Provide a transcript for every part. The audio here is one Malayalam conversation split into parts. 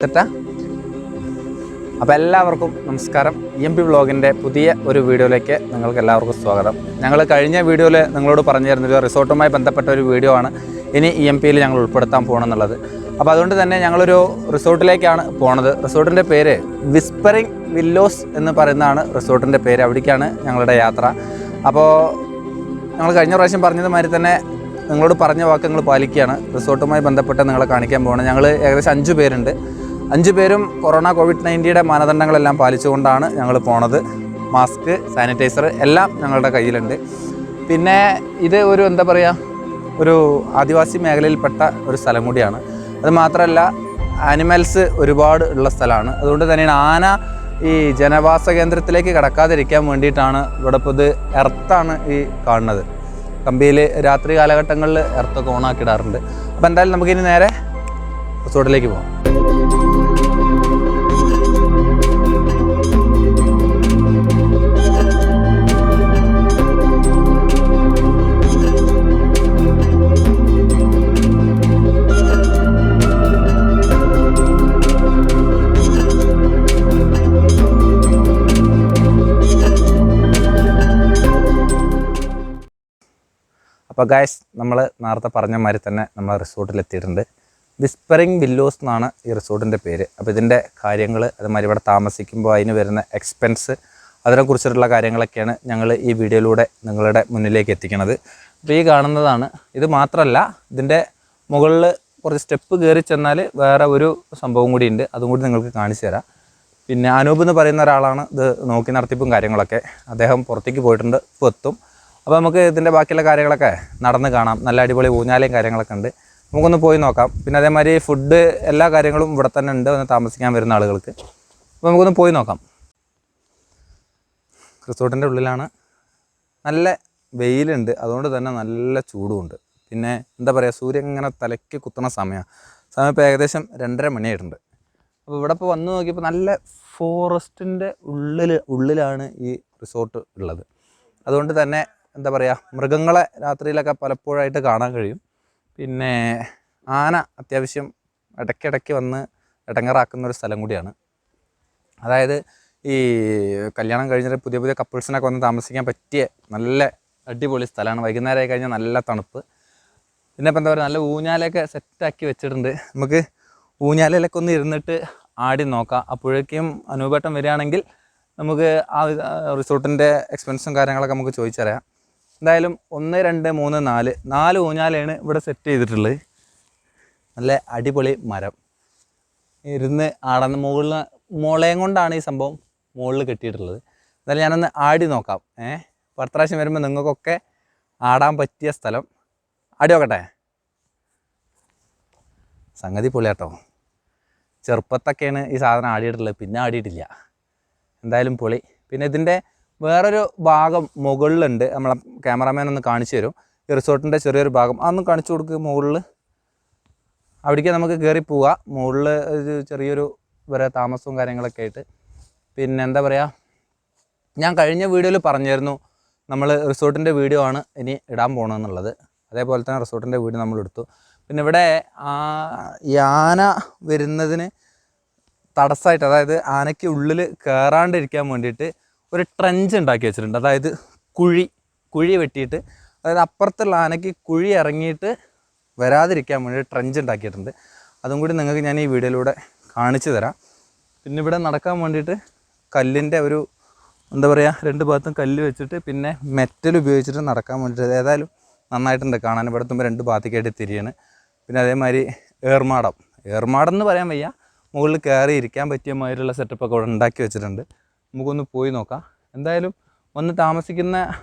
തെറ്റാ? അപ്പോൾ എല്ലാവർക്കും നമസ്കാരം. EMP വ്ളോഗിൻ്റെ പുതിയ ഒരു വീഡിയോയിലേക്ക് നിങ്ങൾക്ക് എല്ലാവർക്കും സ്വാഗതം. ഞങ്ങൾ കഴിഞ്ഞ വീഡിയോയിൽ നിങ്ങളോട് പറഞ്ഞിരുന്നൊരു റിസോർട്ടുമായി ബന്ധപ്പെട്ട ഒരു വീഡിയോ ആണ് ഇനി EMPയിൽ ഞങ്ങൾ ഉൾപ്പെടുത്താൻ പോകണമെന്നുള്ളത്. അപ്പോൾ അതുകൊണ്ട് തന്നെ ഞങ്ങളൊരു റിസോർട്ടിലേക്കാണ് പോണത്. റിസോർട്ടിൻ്റെ പേര് വിസ്പറിംഗ് വില്ലോസ് എന്ന് പറയുന്നതാണ് റിസോർട്ടിൻ്റെ പേര്. അവിടേക്കാണ് ഞങ്ങളുടെ യാത്ര. അപ്പോൾ ഞങ്ങൾ കഴിഞ്ഞ പ്രാവശ്യം പറഞ്ഞതുമാതിരി തന്നെ നിങ്ങളോട് പറഞ്ഞ വാക്ക് പാലിക്കുകയാണ്. റിസോർട്ടുമായി ബന്ധപ്പെട്ട് നിങ്ങളെ കാണിക്കാൻ പോകണം. ഞങ്ങൾ ഏകദേശം 5 പേരുണ്ട്. 5 പേരും കൊറോണ COVID-19 മാനദണ്ഡങ്ങളെല്ലാം പാലിച്ചുകൊണ്ടാണ് ഞങ്ങൾ പോണത്. മാസ്ക്, സാനിറ്റൈസർ എല്ലാം ഞങ്ങളുടെ കയ്യിലുണ്ട്. പിന്നെ ഇത് ഒരു എന്താ പറയുക, ഒരു ആദിവാസി മേഖലയിൽപ്പെട്ട ഒരു സ്ഥലം കൂടിയാണ്. അത് മാത്രമല്ല ആനിമൽസ് ഒരുപാട് ഉള്ള സ്ഥലമാണ്. അതുകൊണ്ട് തന്നെയാണ് ആന ഈ ജനവാസ കേന്ദ്രത്തിലേക്ക് കടക്കാതിരിക്കാൻ വേണ്ടിയിട്ടാണ് ഇവിടെ ഇപ്പോൾ ഇത് എർത്താണ് ഈ കാണുന്നത്. കമ്പിയിൽ രാത്രി കാലഘട്ടങ്ങളിൽ എർത്തൊക്കെ ഓണാക്കിയിടാറുണ്ട്. അപ്പോൾ എന്തായാലും നമുക്കിനി നേരെ റിസോർട്ടിലേക്ക് പോകാം. അപ്പോൾ ഗൈസ്, നമ്മൾ നേരത്തെ പറഞ്ഞ മാതിരി തന്നെ നമ്മൾ റിസോർട്ടിലെത്തിയിട്ടുണ്ട്. വിസ്പറിംഗ് വില്ലോസ് എന്നാണ് ഈ റിസോർട്ടിൻ്റെ പേര്. അപ്പോൾ ഇതിൻ്റെ കാര്യങ്ങൾ, അതുമാതിരി ഇവിടെ താമസിക്കുമ്പോൾ അതിന് വരുന്ന എക്സ്പെൻസ്, അതിനെക്കുറിച്ചിട്ടുള്ള കാര്യങ്ങളൊക്കെയാണ് ഞങ്ങൾ ഈ വീഡിയോയിലൂടെ നിങ്ങളുടെ മുന്നിലേക്ക് എത്തിക്കുന്നത്. അപ്പോൾ ഈ കാണുന്നതാണ്. ഇത് മാത്രമല്ല, ഇതിൻ്റെ മുകളിൽ കുറച്ച് സ്റ്റെപ്പ് കയറി ചെന്നാൽ വേറെ ഒരു സംഭവം കൂടി ഉണ്ട്. അതും കൂടി നിങ്ങൾക്ക് കാണിച്ചു തരാം. പിന്നെ അനൂപ് എന്ന് പറയുന്ന ഒരാളാണ് ഇത് നോക്കി നടത്തിപ്പും കാര്യങ്ങളൊക്കെ. അദ്ദേഹം പുറത്തേക്ക് പോയിട്ടുണ്ട്, ഇപ്പോൾ എത്തും. അപ്പോൾ നമുക്ക് ഇതിൻ്റെ ബാക്കിയുള്ള കാര്യങ്ങളൊക്കെ നടന്ന് കാണാം. നല്ല അടിപൊളി ഊഞ്ഞാലയും കാര്യങ്ങളൊക്കെ ഉണ്ട്. നമുക്കൊന്ന് പോയി നോക്കാം. പിന്നെ അതേമാതിരി ഫുഡ്, എല്ലാ കാര്യങ്ങളും ഇവിടെ തന്നെ ഉണ്ട് ഒന്ന് താമസിക്കാൻ വരുന്ന ആളുകൾക്ക്. അപ്പോൾ നമുക്കൊന്ന് പോയി നോക്കാം. റിസോർട്ടിൻ്റെ ഉള്ളിലാണ്. നല്ല വെയിലുണ്ട്, അതുകൊണ്ട് തന്നെ നല്ല ചൂടുമുണ്ട്. പിന്നെ എന്താ പറയുക, സൂര്യൻ ഇങ്ങനെ തലയ്ക്ക് കുത്തുന്ന സമയം ഇപ്പോൾ ഏകദേശം 2:30 മണിയായിട്ടുണ്ട്. അപ്പോൾ ഇവിടെ ഇപ്പോൾ വന്ന് നോക്കിയപ്പോൾ നല്ല ഫോറസ്റ്റിൻ്റെ ഉള്ളിലാണ് ഈ റിസോർട്ട് ഉള്ളത്. അതുകൊണ്ട് തന്നെ എന്താ പറയുക, മൃഗങ്ങളെ രാത്രിയിലൊക്കെ പലപ്പോഴായിട്ട് കാണാൻ കഴിയും. പിന്നെ ആന അത്യാവശ്യം ഇടയ്ക്കിടയ്ക്ക് വന്ന് ഇടങ്ങറാക്കുന്ന ഒരു സ്ഥലം കൂടിയാണ്. അതായത് ഈ കല്യാണം കഴിഞ്ഞിട്ട് പുതിയ കപ്പിൾസിനൊക്കെ വന്ന് താമസിക്കാൻ പറ്റിയ നല്ല അടിപൊളി സ്ഥലമാണ്. വൈകുന്നേരമായി കഴിഞ്ഞാൽ നല്ല തണുപ്പ്. പിന്നെ ഇപ്പം എന്താ പറയുക, നല്ല ഊഞ്ഞാലൊക്കെ സെറ്റാക്കി വെച്ചിട്ടുണ്ട്. നമുക്ക് ഊഞ്ഞാലയിലൊക്കെ ഒന്ന് ഇരുന്നിട്ട് ആടി നോക്കാം. അപ്പോഴേക്കും അനൂപേട്ടൻ വരികയാണെങ്കിൽ നമുക്ക് ആ റിസോർട്ടിൻ്റെ എക്സ്പെൻസും കാര്യങ്ങളൊക്കെ നമുക്ക് ചോദിച്ചറിയാം. എന്തായാലും 1, 2, 3, 4 ഊഞ്ഞാലയാണ് ഇവിടെ സെറ്റ് ചെയ്തിട്ടുള്ളത്. നല്ല അടിപൊളി മരം ഇരുന്ന് ആടുന്ന മുളയും കൊണ്ടാണ് ഈ സംഭവം മുകളിൽ കെട്ടിയിട്ടുള്ളത്. എന്തായാലും ഞാനൊന്ന് ആടി നോക്കാം. അടുത്ത പ്രാവശ്യം വരുമ്പോൾ നിങ്ങൾക്കൊക്കെ ആടാൻ പറ്റിയ സ്ഥലം. ആടി നോക്കട്ടെ. സംഗതി പൊളിയാട്ടോ. ചെറുപ്പത്തൊക്കെയാണ് ഈ സാധനം ആടിയിട്ടുള്ളത്, പിന്നെ ആടിയിട്ടില്ല. എന്തായാലും പൊളി. പിന്നെ ഇതിൻ്റെ വേറൊരു ഭാഗം മുകളിലുണ്ട്. നമ്മളെ ക്യാമറാമാൻ ഒന്ന് കാണിച്ചു തരും. ഈ റിസോർട്ടിൻ്റെ ചെറിയൊരു ഭാഗം അതൊന്ന് കാണിച്ചു കൊടുക്കുക. മുകളിൽ അവിടേക്ക് നമുക്ക് കയറി പോവാം. മുകളിൽ ഒരു ചെറിയൊരു വേറെ താമസവും കാര്യങ്ങളൊക്കെ ആയിട്ട്. പിന്നെ എന്താ പറയുക, ഞാൻ കഴിഞ്ഞ വീഡിയോയിൽ പറഞ്ഞായിരുന്നു നമ്മൾ റിസോർട്ടിൻ്റെ വീഡിയോ ആണ് ഇനി ഇടാൻ പോകണമെന്നുള്ളത്. അതേപോലെ തന്നെ റിസോർട്ടിൻ്റെ വീഡിയോ നമ്മൾ എടുത്തു. പിന്നെ ഇവിടെ ഈ ആന വരുന്നതിന് തടസ്സമായിട്ട്, അതായത് ആനയ്ക്ക് ഉള്ളിൽ കയറാണ്ടിരിക്കാൻ വേണ്ടിയിട്ട് ഒരു ട്രെഞ്ച് ഉണ്ടാക്കി വെച്ചിട്ടുണ്ട്. അതായത് കുഴി വെട്ടിയിട്ട്, അതായത് അപ്പുറത്തുള്ള ആനയ്ക്ക് കുഴി ഇറങ്ങിയിട്ട് വരാതിരിക്കാൻ വേണ്ടി ട്രെഞ്ച് ഉണ്ടാക്കിയിട്ടുണ്ട്. അതും കൂടി നിങ്ങൾക്ക് ഞാൻ ഈ വീഡിയോയിലൂടെ കാണിച്ചു തരാം. പിന്നെ ഇവിടെ നടക്കാൻ വേണ്ടിയിട്ട് കല്ലിൻ്റെ ഒരു എന്താ പറയുക, 2 ഭാഗത്തും കല്ല് വെച്ചിട്ട് പിന്നെ മെറ്റൽ ഉപയോഗിച്ചിട്ട് നടക്കാൻ വേണ്ടിയിട്ട് ഏതായാലും നന്നായിട്ടുണ്ട് കാണാൻ. ഇവിടെ എത്തുമ്പോൾ 2 ഭാഗത്തേക്കായിട്ട് തിരിയാണ്. പിന്നെ അതേമാതിരി ഏർമാടം എന്ന് പറയാൻ വയ്യ, മുകളിൽ കയറി ഇരിക്കാൻ പറ്റിയ മാതിരിയുള്ള സെറ്റപ്പൊക്കെ ഇവിടെ ഉണ്ടാക്കി വെച്ചിട്ടുണ്ട്. നമുക്കൊന്ന് പോയി നോക്കാം. എന്തായാലും വന്ന് താമസിക്കുന്ന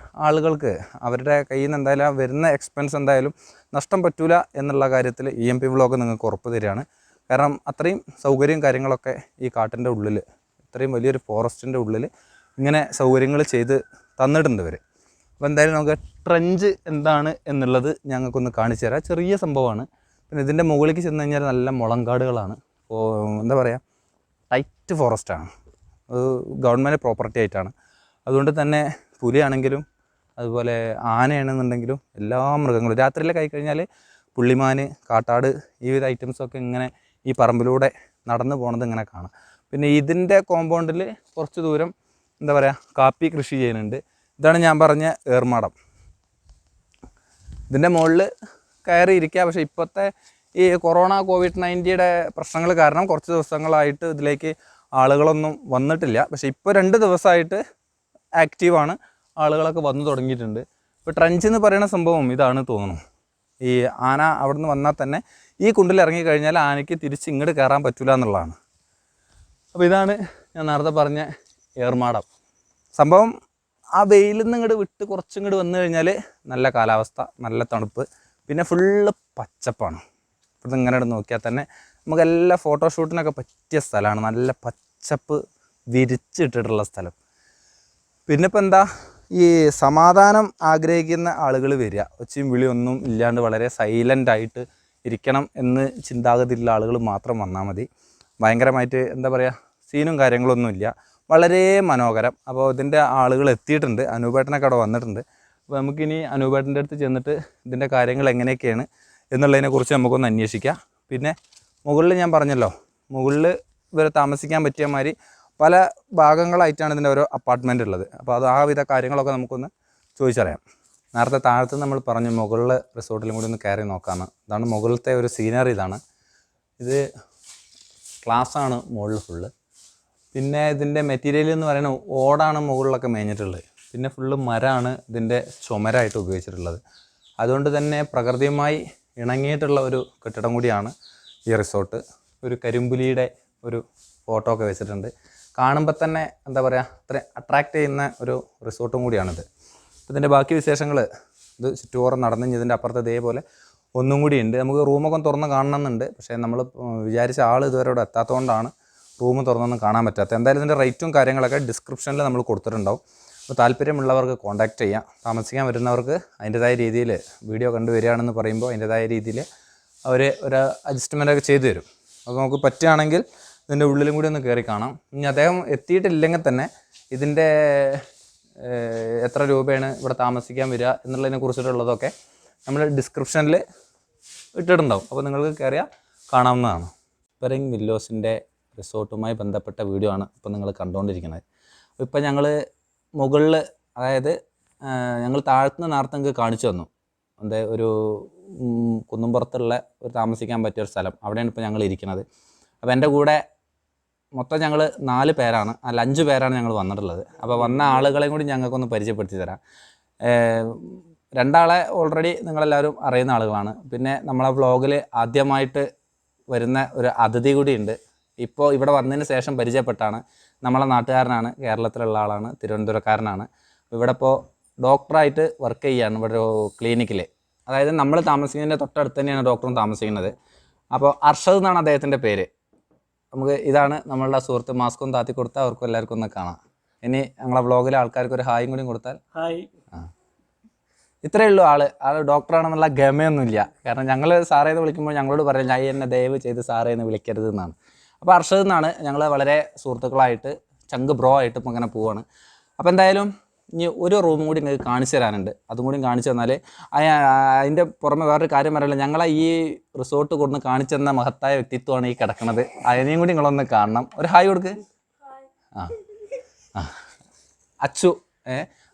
ആളുകൾക്ക് അവരുടെ കയ്യിൽ നിന്ന് എന്തായാലും വരുന്ന എക്സ്പെൻസ് എന്തായാലും നഷ്ടം പറ്റൂല എന്നുള്ള കാര്യത്തിൽ EMP വ്ളോഗ് നിങ്ങൾക്ക് ഉറപ്പ് തരികയാണ്. കാരണം അത്രയും സൗകര്യവും കാര്യങ്ങളൊക്കെ ഈ കാട്ടിൻ്റെ ഉള്ളിൽ, ഇത്രയും വലിയൊരു ഫോറസ്റ്റിൻ്റെ ഉള്ളിൽ ഇങ്ങനെ സൗകര്യങ്ങൾ ചെയ്ത് തന്നിട്ടുണ്ട് ഇവർ. അപ്പോൾ എന്തായാലും നമുക്ക് ട്രെഞ്ച് എന്താണ് എന്നുള്ളത് ഞങ്ങൾക്കൊന്ന് കാണിച്ചു തരാം. ചെറിയ സംഭവമാണ്. പിന്നെ ഇതിൻ്റെ മുകളിലേക്ക് ചെന്ന് കഴിഞ്ഞാൽ നല്ല മുളങ്കാടുകളാണ്. എന്താ പറയുക, ടൈറ്റ് ഫോറസ്റ്റാണ്. ഗവൺമെൻറ് പ്രോപ്പർട്ടി ആയിട്ടാണ്. അതുകൊണ്ട് തന്നെ പുലിയാണെങ്കിലും അതുപോലെ ആനയാണെന്നുണ്ടെങ്കിലും എല്ലാ മൃഗങ്ങളും രാത്രിയിലൊക്കെ ആയിക്കഴിഞ്ഞാൽ പുള്ളിമാൻ, കാട്ടാട്, ഈ വിധ ഐറ്റംസൊക്കെ ഇങ്ങനെ ഈ പറമ്പിലൂടെ നടന്നു പോണത് ഇങ്ങനെ കാണാം. പിന്നെ ഇതിൻ്റെ കോമ്പൗണ്ടിൽ കുറച്ച് ദൂരം എന്താ പറയുക കാപ്പി കൃഷി ചെയ്യുന്നുണ്ട്. ഇതാണ് ഞാൻ പറഞ്ഞ ഏർമാടം. ഇതിൻ്റെ മുകളിൽ കയറി ഇരിക്കുക. പക്ഷേ ഇപ്പോഴത്തെ ഈ COVID-19 പ്രശ്നങ്ങൾ കാരണം കുറച്ച് ദിവസങ്ങളായിട്ട് ഇതിലേക്ക് ആളുകളൊന്നും വന്നിട്ടില്ല. പക്ഷേ ഇപ്പോൾ 2 ദിവസമായിട്ട് ആക്റ്റീവാണ്, ആളുകളൊക്കെ വന്നു തുടങ്ങിയിട്ടുണ്ട്. ഇപ്പോൾ ട്രഞ്ച് എന്ന് പറയുന്ന സംഭവം ഇതാണ് തോന്നുന്നു. ഈ ആന അവിടെ നിന്ന് വന്നാൽ തന്നെ ഈ കുണ്ടിൽ ഇറങ്ങിക്കഴിഞ്ഞാൽ ആനയ്ക്ക് തിരിച്ച് ഇങ്ങോട്ട് കയറാൻ പറ്റില്ല എന്നുള്ളതാണ്. അപ്പോൾ ഇതാണ് ഞാൻ നേരത്തെ പറഞ്ഞ ഏർമാടം. സംഭവം ആ വെയിലിൽ നിന്ന് ഇങ്ങോട്ട് വിട്ട് കുറച്ചിങ്ങോട്ട് വന്നു കഴിഞ്ഞാൽ നല്ല കാലാവസ്ഥ, നല്ല തണുപ്പ്, പിന്നെ ഫുള്ള് പച്ചപ്പാണ്. ഇവിടുന്ന് ഇങ്ങനെ നോക്കിയാൽ തന്നെ നമുക്കെല്ലാം ഫോട്ടോഷൂട്ടിനൊക്കെ പറ്റിയ സ്ഥലമാണ്. നല്ല പച്ചപ്പ് വിരിച്ചിട്ടിട്ടുള്ള സ്ഥലം. പിന്നെ ഇപ്പം എന്താ, ഈ സമാധാനം ആഗ്രഹിക്കുന്ന ആളുകൾ വരിക, ഒച്ചയും വിളിയൊന്നും ഇല്ലാണ്ട് വളരെ സൈലൻ്റായിട്ട് ഇരിക്കണം എന്ന് ചിന്താഗതിയുള്ള ആളുകൾ മാത്രം വന്നാൽ മതി. ഭയങ്കരമായിട്ട് എന്താ പറയുക, സീനും കാര്യങ്ങളൊന്നുമില്ല, വളരെ മനോഹരം. അപ്പോൾ ഇതിൻ്റെ ആളുകൾ എത്തിയിട്ടുണ്ട്, അനൂപേട്ടനൊക്കെ അവിടെ വന്നിട്ടുണ്ട്. അപ്പോൾ നമുക്കിനി അനൂപേട്ടൻ്റെ അടുത്ത് ചെന്നിട്ട് ഇതിൻ്റെ കാര്യങ്ങൾ എങ്ങനെയൊക്കെയാണ് എന്നുള്ളതിനെക്കുറിച്ച് നമുക്കൊന്ന് അന്വേഷിക്കാം. പിന്നെ മുകളിൽ ഞാൻ പറഞ്ഞല്ലോ, മുകളിൽ ഇവരെ താമസിക്കാൻ പറ്റിയ മാതിരി പല ഭാഗങ്ങളായിട്ടാണ് ഇതിൻ്റെ ഓരോ അപ്പാർട്ട്മെൻ്റ് ഉള്ളത്. അപ്പോൾ അത് ആ വിധ കാര്യങ്ങളൊക്കെ നമുക്കൊന്ന് ചോദിച്ചറിയാം. നേരത്തെ താഴത്ത് നമ്മൾ പറഞ്ഞു മുകളിലെ റിസോർട്ടിലും കൂടി ഒന്ന് കയറി നോക്കാമെന്ന്. ഇതാണ് മുകളിലത്തെ ഒരു സീനറി. ഇത് ഗ്ലാസ്സാണ് മുകളിൽ ഫുള്ള്. പിന്നെ ഇതിൻ്റെ മെറ്റീരിയൽ എന്ന് പറയുന്നത് ഓടാണ് മുകളിലൊക്കെ മേഞ്ഞിട്ടുള്ളത്. പിന്നെ ഫുള്ള് മരമാണ് ഇതിൻ്റെ ചുമരായിട്ട് ഉപയോഗിച്ചിട്ടുള്ളത്. അതുകൊണ്ട് തന്നെ പ്രകൃതിയുമായി ഇണങ്ങിയിട്ടുള്ള ഒരു കെട്ടിടം കൂടിയാണ് ഈ റിസോർട്ട്. ഒരു കരിമ്പുലിയുടെ ഒരു ഫോട്ടോ ഒക്കെ വെച്ചിട്ടുണ്ട്. കാണുമ്പോൾ തന്നെ എന്താ പറയുക, അത്ര അട്രാക്റ്റ് ചെയ്യുന്ന ഒരു റിസോർട്ടും കൂടിയാണിത്. ഇതിൻ്റെ ബാക്കി വിശേഷങ്ങൾ ഇത് ചുറ്റുപോറം നടന്ന് ഇതിൻ്റെ അപ്പുറത്ത് ഇതേപോലെ ഒന്നും കൂടി ഉണ്ട്. നമുക്ക് റൂമൊക്കെ തുറന്ന് കാണണമെന്നുണ്ട്. പക്ഷേ നമ്മൾ വിചാരിച്ച ആൾ ഇതുവരെ ഇവിടെ എത്താത്തതുകൊണ്ടാണ് റൂം തുറന്നൊന്നും കാണാൻ പറ്റാത്തത്. എന്തായാലും ഇതിൻ്റെ റേറ്റും കാര്യങ്ങളൊക്കെ ഡിസ്ക്രിപ്ഷനിൽ നമ്മൾ കൊടുത്തിട്ടുണ്ടാവും. അപ്പോൾ താല്പര്യമുള്ളവർക്ക് കോൺടാക്റ്റ് ചെയ്യാം. താമസിക്കാൻ വരുന്നവർക്ക് അതിൻ്റെതായ രീതിയിൽ വീഡിയോ കണ്ടുവരികയാണെന്ന് പറയുമ്പോൾ അതിൻ്റെതായ രീതിയിൽ അവർ ഒരു അഡ്ജസ്റ്റ്മെൻറ്റൊക്കെ ചെയ്തു തരും. അപ്പോൾ നമുക്ക് പറ്റുകയാണെങ്കിൽ ഇതിൻ്റെ ഉള്ളിലും കൂടി ഒന്ന് കയറി കാണാം. ഇനി അദ്ദേഹം എത്തിയിട്ടില്ലെങ്കിൽ തന്നെ ഇതിൻ്റെ എത്ര രൂപയാണ് ഇവിടെ താമസിക്കാൻ വരിക എന്നുള്ളതിനെ കുറിച്ചിട്ടുള്ളതൊക്കെ നമ്മൾ ഡിസ്ക്രിപ്ഷനിൽ ഇട്ടിട്ടുണ്ടാവും. അപ്പോൾ നിങ്ങൾക്ക് കയറിയാൽ കാണാവുന്നതാണ്. സ്പ്രിംഗ് വില്ലോസിൻ്റെ റിസോർട്ടുമായി ബന്ധപ്പെട്ട വീഡിയോ ആണ് ഇപ്പോൾ നിങ്ങൾ കണ്ടുകൊണ്ടിരിക്കുന്നത്. ഇപ്പോൾ ഞങ്ങൾ മുകളിൽ, അതായത് ഞങ്ങൾ താഴത്തുനിന്ന് നേരത്തെ നിങ്ങൾക്ക് കാണിച്ചു തന്നു, എന്താ ഒരു കുന്നുംപുറത്തുള്ള ഒരു താമസിക്കാൻ പറ്റിയൊരു സ്ഥലം. അവിടെയാണ് ഇപ്പോൾ ഞങ്ങൾ ഇരിക്കുന്നത്. അപ്പോൾ എൻ്റെ കൂടെ മൊത്തം ഞങ്ങൾ 4 പേരാണ്, അല്ല 5 പേരാണ് ഞങ്ങൾ വന്നിട്ടുള്ളത്. അപ്പോൾ വന്ന ആളുകളെയും കൂടി ഞങ്ങൾക്കൊന്ന് പരിചയപ്പെടുത്തി തരാം. 2 ആളെ ഓൾറെഡി നിങ്ങളെല്ലാവരും അറിയുന്ന ആളുകളാണ്. പിന്നെ നമ്മളെ വ്ളോഗിൽ ആദ്യമായിട്ട് വരുന്ന ഒരു അതിഥി കൂടിയുണ്ട്. ഇപ്പോൾ ഇവിടെ വന്നതിന് ശേഷം പരിചയപ്പെട്ടാണ്. നമ്മളെ നാട്ടുകാരനാണ്, കേരളത്തിലുള്ള ആളാണ്, തിരുവനന്തപുരക്കാരനാണ്. ഇവിടെ ഇപ്പോൾ ഡോക്ടറായിട്ട് വർക്ക് ചെയ്യുകയാണ് ഇവിടെ ഒരു ക്ലിനിക്കിൽ. അതായത് നമ്മൾ താമസിക്കുന്നതിൻ്റെ തൊട്ടടുത്ത് തന്നെയാണ് ഡോക്ടറും താമസിക്കുന്നത്. അപ്പോൾ അർഷദ് എന്നാണ് അദ്ദേഹത്തിൻ്റെ പേര്. നമുക്ക് ഇതാണ് നമ്മളുടെ സുഹൃത്ത്. മാസ്കും താത്തി കൊടുത്താൽ അവർക്കും എല്ലാവർക്കും ഒന്ന് കാണാം. ഇനി ഞങ്ങളെ വ്ളോഗിലെ ആൾക്കാർക്ക് ഒരു ഹായും കൂടി കൊടുത്താൽ. ഹായ്. ഇത്രയേ ഉള്ളൂ. ആൾ ഡോക്ടറാണെന്നുള്ള ഗമയൊന്നുമില്ല. കാരണം ഞങ്ങൾ സാറേന്ന് വിളിക്കുമ്പോൾ ഞങ്ങളോട് പറയില്ല, ഞാൻ എന്നെ ദയവ് ചെയ്ത് സാറേന്ന് വിളിക്കരുത് എന്നാണ്. അപ്പോൾ അർഷദ് എന്നാണ്. ഞങ്ങൾ വളരെ സുഹൃത്തുക്കളായിട്ട് ചങ്ക് ബ്രോ ആയിട്ട് ഇപ്പോൾ ഇങ്ങനെ പോവാണ്. അപ്പോൾ എന്തായാലും ഇനി ഒരു റൂമും കൂടി നിങ്ങൾക്ക് കാണിച്ചു തരാനുണ്ട്. അതും കൂടി കാണിച്ചു തന്നാൽ അതിൻ്റെ പുറമെ വേറൊരു കാര്യം പറയില്ല, ഞങ്ങളെ ഈ റിസോർട്ട് കൊടുന്ന് കാണിച്ചു തന്ന മഹത്തായ വ്യക്തിത്വമാണ് ഈ കിടക്കുന്നത്. അതിനെയും കൂടി നിങ്ങളൊന്ന് കാണണം. ഒരു ഹായ് കൊടുക്ക്. അച്ചു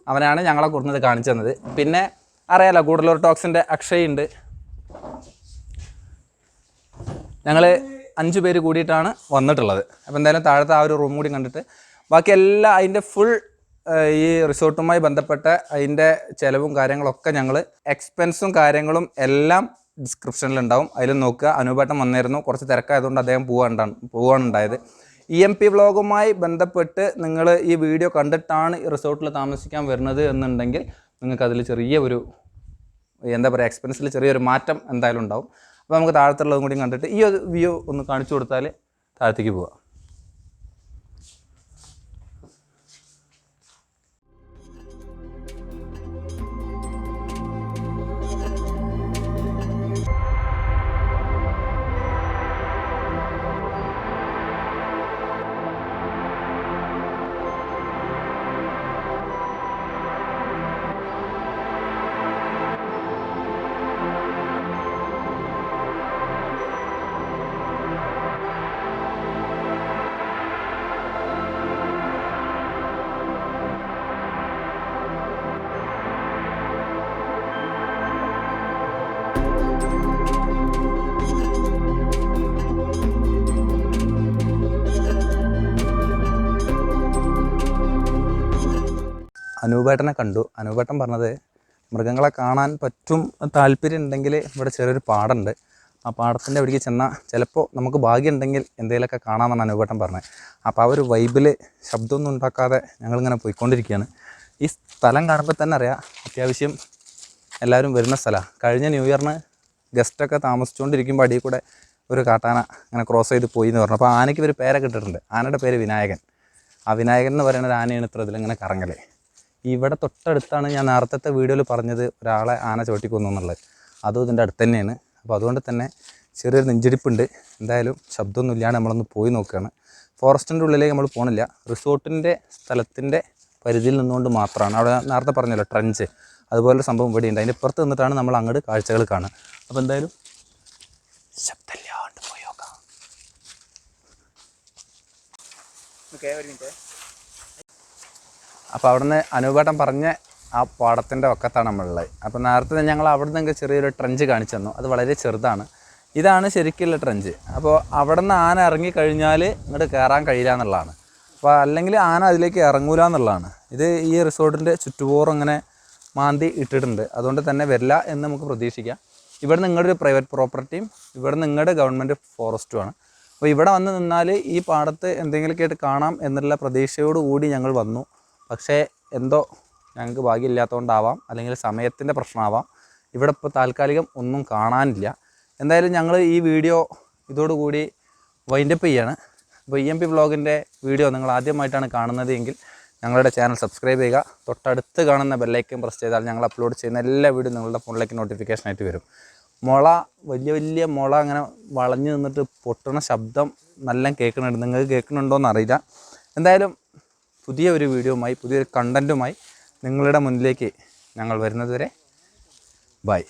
അവനാണ് ഞങ്ങളെ കൊടുക്കുന്നത് കാണിച്ചു തന്നത്. പിന്നെ അറിയാലോ, ഗൂഡല്ലൂർ ടോക്സിൻ്റെ അക്ഷയ് ഉണ്ട്. ഞങ്ങൾ 5 പേര് കൂടിയിട്ടാണ് വന്നിട്ടുള്ളത്. അപ്പോൾ എന്തായാലും താഴത്തെ ആ ഒരു റൂം കൂടി കണ്ടിട്ട് ബാക്കി എല്ലാം അതിൻ്റെ ഫുൾ ഈ റിസോർട്ടുമായി ബന്ധപ്പെട്ട അതിൻ്റെ ചിലവും കാര്യങ്ങളൊക്കെ ഞങ്ങൾ എക്സ്പെൻസും കാര്യങ്ങളും എല്ലാം ഡിസ്ക്രിപ്ഷനിലുണ്ടാവും. അതിൽ നോക്കുക. അനൂപേട്ടൻ വന്നിരുന്നു, കുറച്ച് തിരക്കായതുകൊണ്ട് അദ്ദേഹം പോവാനുണ്ടായത്. EMP വ്ളോഗുമായി ബന്ധപ്പെട്ട് നിങ്ങൾ ഈ വീഡിയോ കണ്ടിട്ടാണ് ഈ റിസോർട്ടിൽ താമസിക്കാൻ വരുന്നത് എന്നുണ്ടെങ്കിൽ നിങ്ങൾക്ക് അതിൽ ചെറിയ ഒരു എന്താ പറയുക, എക്സ്പെൻസിൽ ചെറിയൊരു മാറ്റം എന്തായാലും ഉണ്ടാവും. അപ്പോൾ നമുക്ക് താഴത്തുള്ളതും കൂടി കണ്ടിട്ട് ഈ ഒരു വ്യൂ ഒന്ന് കാണിച്ചു കൊടുത്താൽ താഴത്തേക്ക് പോവാം. അനൂപേട്ടനെ കണ്ടു. അനൂപേട്ടൻ പറഞ്ഞത് മൃഗങ്ങളെ കാണാൻ പറ്റും താല്പര്യം ഉണ്ടെങ്കിൽ ഇവിടെ ചെറിയൊരു പാടമുണ്ട്, ആ പാടത്തിൻ്റെ അവിടേക്ക് ചെന്നാൽ ചിലപ്പോൾ നമുക്ക് ഭാഗ്യമുണ്ടെങ്കിൽ എന്തെങ്കിലുമൊക്കെ കാണാമെന്നാണ് അനൂപേട്ടൻ പറഞ്ഞത്. അപ്പോൾ ആ ഒരു വൈബിൽ ശബ്ദമൊന്നും ഉണ്ടാക്കാതെ ഞങ്ങളിങ്ങനെ പോയിക്കൊണ്ടിരിക്കുകയാണ്. ഈ സ്ഥലം കാണുമ്പോൾ തന്നെ അറിയാം അത്യാവശ്യം എല്ലാവരും വരുന്ന സ്ഥലമാണ്. കഴിഞ്ഞ ന്യൂ ഇയറിന് ഗസ്റ്റൊക്കെ താമസിച്ചുകൊണ്ടിരിക്കുമ്പോൾ അടിയിൽ കൂടെ ഒരു കാട്ടാന അങ്ങനെ ക്രോസ് ചെയ്ത് പോയി എന്ന് പറഞ്ഞു. അപ്പോൾ ആനയ്ക്ക് ഒരു പേരൊക്കെ ഇട്ടിട്ടുണ്ട്. ആനയുടെ പേര് വിനായകൻ. ആ വിനായകൻ എന്ന് പറയുന്ന ഒരു ആനയാണ് ഇത്ര ഇതിലിങ്ങനെ കറങ്ങൽ. ഇവിടെ തൊട്ടടുത്താണ് ഞാൻ നേരത്തെ വീഡിയോയിൽ പറഞ്ഞത് ഒരാളെ ആന ചവിട്ടിക്കൊന്നു എന്നുള്ളത്. അതും ഇതിൻ്റെ അടുത്ത് തന്നെയാണ്. അപ്പോൾ അതുകൊണ്ട് തന്നെ ചെറിയൊരു നെഞ്ചിടിപ്പുണ്ട്. എന്തായാലും ശബ്ദമൊന്നും ഇല്ലാണ്ട് നമ്മളൊന്ന് പോയി നോക്കുകയാണ്. ഫോറസ്റ്റിൻ്റെ ഉള്ളിലേക്ക് നമ്മൾ പോകണില്ല, റിസോർട്ടിൻ്റെ സ്ഥലത്തിൻ്റെ പരിധിയിൽ നിന്നുകൊണ്ട് മാത്രമാണ്. അവിടെ നേരത്തെ പറഞ്ഞല്ലോ ട്രഞ്ച്, അതുപോലെ സംഭവം ഇവിടെ ഉണ്ട്. അതിൻ്റെ ഇപ്പുറത്ത് നിന്നിട്ടാണ് നമ്മൾ അങ്ങോട്ട് കാഴ്ചകൾ കാണുക. അപ്പോൾ എന്തായാലും ശബ്ദമില്ലാണ്ട് പോയി നോക്കാം. അപ്പോൾ അവിടെ നിന്ന് അനൂപേട്ടൻ പറഞ്ഞ ആ പാടത്തിൻ്റെ വക്കത്താണ് നമ്മളുള്ളത്. അപ്പോൾ നേരത്തെ ഞങ്ങൾ അവിടെ നിന്ന് ചെറിയൊരു ട്രഞ്ച് കാണിച്ചു തന്നു. അത് വളരെ ചെറുതാണ്. ഇതാണ് ശരിക്കുള്ള ട്രഞ്ച്. അപ്പോൾ അവിടെ നിന്ന് ആന ഇറങ്ങിക്കഴിഞ്ഞാൽ ഇങ്ങോട്ട് കയറാൻ കഴിയില്ല എന്നുള്ളതാണ്. അപ്പോൾ അല്ലെങ്കിൽ ആന അതിലേക്ക് ഇറങ്ങൂല എന്നുള്ളതാണ്. ഇത് ഈ റിസോർട്ടിൻ്റെ ചുറ്റുപോറും അങ്ങനെ മാന്തി ഇട്ടിട്ടുണ്ട്. അതുകൊണ്ട് തന്നെ വരില്ല എന്ന് നമുക്ക് പ്രതീക്ഷിക്കാം. ഇവിടെ നിങ്ങളുടെ ഒരു പ്രൈവറ്റ് പ്രോപ്പർട്ടിയും ഇവിടെ നിങ്ങളുടെ ഗവൺമെൻറ് ഫോറസ്റ്റുമാണ്. അപ്പോൾ ഇവിടെ വന്ന് നിന്നാൽ ഈ പാടത്ത് എന്തെങ്കിലുമൊക്കെ ആയിട്ട് കാണാം എന്നുള്ള പ്രതീക്ഷയോടുകൂടി ഞങ്ങൾ വന്നു. പക്ഷേ എന്തോ ഞങ്ങൾക്ക് ഭാഗ്യമില്ലാത്തതുകൊണ്ടാവാം, അല്ലെങ്കിൽ സമയത്തിൻ്റെ പ്രശ്നമാവാം, ഇവിടെ ഇപ്പോൾ താൽക്കാലികം ഒന്നും കാണാനില്ല. എന്തായാലും ഞങ്ങൾ ഈ വീഡിയോ ഇതോടുകൂടി വൈൻഡപ്പ് ചെയ്യാണ്. അപ്പോൾ EMP വ്ളോഗിൻ്റെ വീഡിയോ നിങ്ങൾ ആദ്യമായിട്ടാണ് കാണുന്നത് എങ്കിൽ ഞങ്ങളുടെ ചാനൽ സബ്സ്ക്രൈബ് ചെയ്യുക. തൊട്ടടുത്ത് കാണുന്ന ബെല്ലൈക്കൻ പ്രസ് ചെയ്താൽ ഞങ്ങൾ അപ്ലോഡ് ചെയ്യുന്ന എല്ലാ വീഡിയോ നിങ്ങളുടെ ഫോണിലേക്ക് നോട്ടിഫിക്കേഷനായിട്ട് വരും. മുള, വലിയ വലിയ മുള അങ്ങനെ വളഞ്ഞു നിന്നിട്ട് പൊട്ടണ ശബ്ദം നല്ല കേൾക്കുന്നുണ്ട്. നിങ്ങൾക്ക് കേൾക്കുന്നുണ്ടോയെന്ന് അറിയില്ല. എന്തായാലും പുതിയ ഒരു വീഡിയോയുമായി പുതിയൊരു കണ്ടൻറ്റുമായി നിങ്ങളുടെ മുന്നിലേക്ക് ഞങ്ങൾ വരുന്നതുവരെ ബൈ.